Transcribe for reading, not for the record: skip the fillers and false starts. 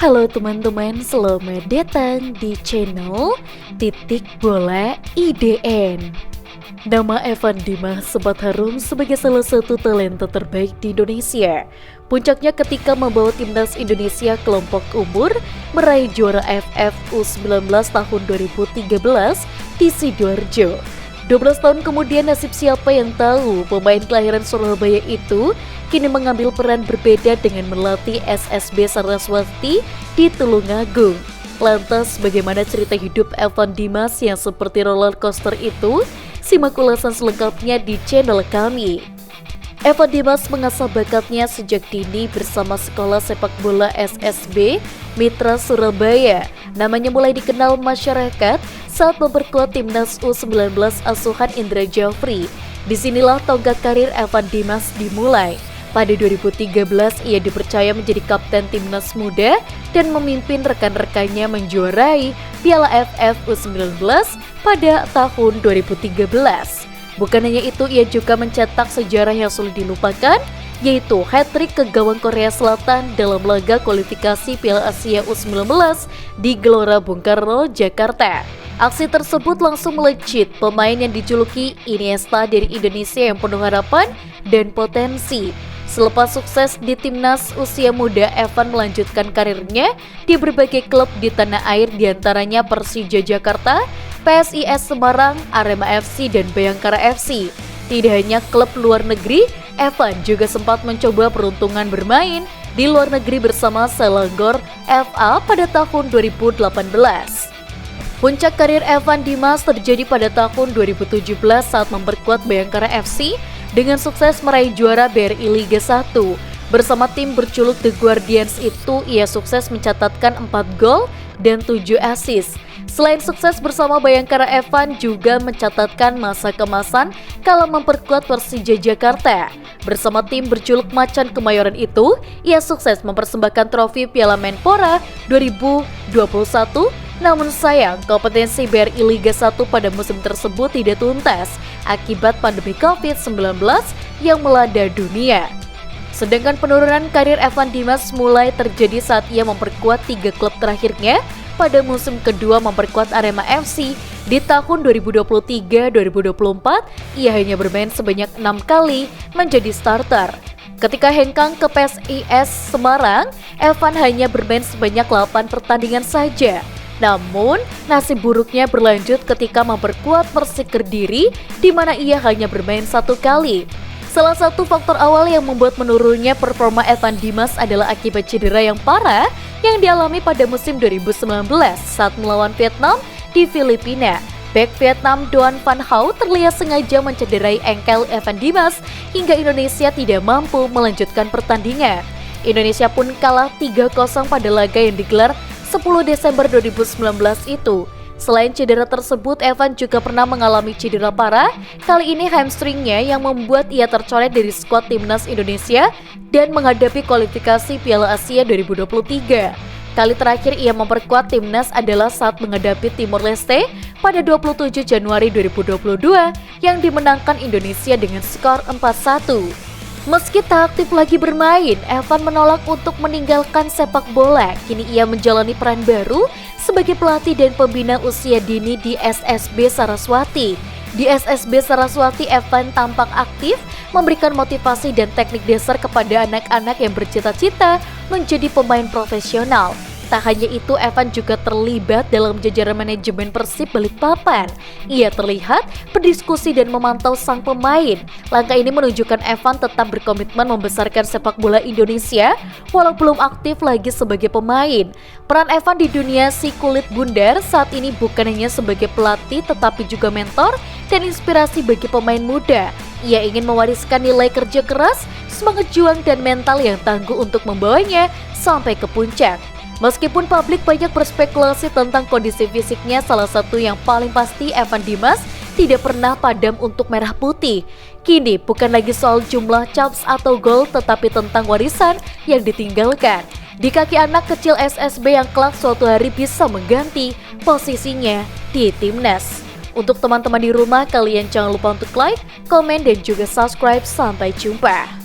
Halo teman-teman, selamat datang di channel Titik Bola IDN. Nama Evan Dimas sempat harum sebagai salah satu talenta terbaik di Indonesia. Puncaknya ketika membawa timnas Indonesia kelompok umur meraih juara AFF U19 tahun 2013 di Sidoarjo. 12 tahun kemudian nasib siapa yang tahu pemain kelahiran Surabaya itu kini mengambil peran berbeda dengan melatih SSB Saraswati di Tulungagung. Lantas bagaimana cerita hidup Evan Dimas yang seperti roller coaster itu? Simak ulasan selengkapnya di channel kami. Evan Dimas mengasah bakatnya sejak dini bersama sekolah sepak bola SSB Mitra Surabaya. Namanya mulai dikenal masyarakat saat memperkuat timnas U19 asuhan Indra Jafri. Disinilah tonggak karir Evan Dimas dimulai. Pada 2013 ia dipercaya menjadi kapten timnas muda dan memimpin rekan-rekannya menjuarai Piala AFF U19 pada tahun 2013. Bukan hanya itu, ia juga mencetak sejarah yang sulit dilupakan, yaitu hat-trick ke gawang Korea Selatan dalam laga kualifikasi Piala Asia U19 di Gelora Bung Karno, Jakarta. Aksi tersebut langsung melejit pemain yang dijuluki Iniesta dari Indonesia yang penuh harapan dan potensi. Selepas sukses di timnas usia muda, Evan melanjutkan karirnya di berbagai klub di tanah air, diantaranya Persija Jakarta, PSIS Semarang, Arema FC, dan Bayangkara FC. Tidak hanya klub luar negeri, Evan juga sempat mencoba peruntungan bermain di luar negeri bersama Selangor FA pada tahun 2018. Puncak karir Evan Dimas terjadi pada tahun 2017 saat memperkuat Bayangkara FC dengan sukses meraih juara BRI Liga 1. Bersama tim berjuluk The Guardians itu, ia sukses mencatatkan 4 gol dan 7 assist. Selain sukses bersama Bayangkara, Evan juga mencatatkan masa keemasan kala memperkuat Persija Jakarta. Bersama tim berjuluk Macan Kemayoran itu, ia sukses mempersembahkan trofi Piala Menpora 2021. Namun sayang, kompetensi BRI Liga 1 pada musim tersebut tidak tuntas akibat pandemi COVID-19 yang melanda dunia. Sedangkan penurunan karir Evan Dimas mulai terjadi saat ia memperkuat 3 klub terakhirnya. Pada musim kedua memperkuat Arema FC di tahun 2023-2024, ia hanya bermain sebanyak 6 kali menjadi starter. Ketika hengkang ke PSIS Semarang, Evan hanya bermain sebanyak 8 pertandingan saja. Namun, nasib buruknya berlanjut ketika memperkuat Persik Kediri, di mana ia hanya bermain 1 kali. Salah satu faktor awal yang membuat menurunnya performa Evan Dimas adalah akibat cedera yang parah yang dialami pada musim 2019 saat melawan Vietnam di Filipina. Bek Vietnam Doan Van Hau terlihat sengaja mencederai engkel Evan Dimas hingga Indonesia tidak mampu melanjutkan pertandingan. Indonesia pun kalah 3-0 pada laga yang digelar 10 Desember 2019 itu. Selain cedera tersebut, Evan juga pernah mengalami cedera parah. Kali ini hamstringnya yang membuat ia tercoret dari skuad timnas Indonesia dan menghadapi kualifikasi Piala Asia 2023. Kali terakhir ia memperkuat timnas adalah saat menghadapi Timor Leste pada 27 Januari 2022 yang dimenangkan Indonesia dengan skor 4-1. Meski tak aktif lagi bermain, Evan menolak untuk meninggalkan sepak bola. Kini ia menjalani peran baru sebagai pelatih dan pembina usia dini di SSB Saraswati. Di SSB Saraswati, Evan tampak aktif memberikan motivasi dan teknik dasar kepada anak-anak yang bercita-cita menjadi pemain profesional. Tak hanya itu, Evan juga terlibat dalam jajaran manajemen Persib Balikpapan. Ia terlihat berdiskusi dan memantau sang pemain. Langkah ini menunjukkan Evan tetap berkomitmen membesarkan sepak bola Indonesia walau belum aktif lagi sebagai pemain. Peran Evan di dunia si kulit bundar saat ini bukan hanya sebagai pelatih tetapi juga mentor dan inspirasi bagi pemain muda. Ia ingin mewariskan nilai kerja keras, semangat juang dan mental yang tangguh untuk membawanya sampai ke puncak. Meskipun publik banyak berspekulasi tentang kondisi fisiknya, salah satu yang paling pasti Evan Dimas tidak pernah padam untuk merah putih. Kini bukan lagi soal jumlah caps atau gol, tetapi tentang warisan yang ditinggalkan di kaki anak kecil SSB yang kelak suatu hari bisa mengganti posisinya di timnas. Untuk teman-teman di rumah, kalian jangan lupa untuk like, komen, dan juga subscribe. Sampai jumpa.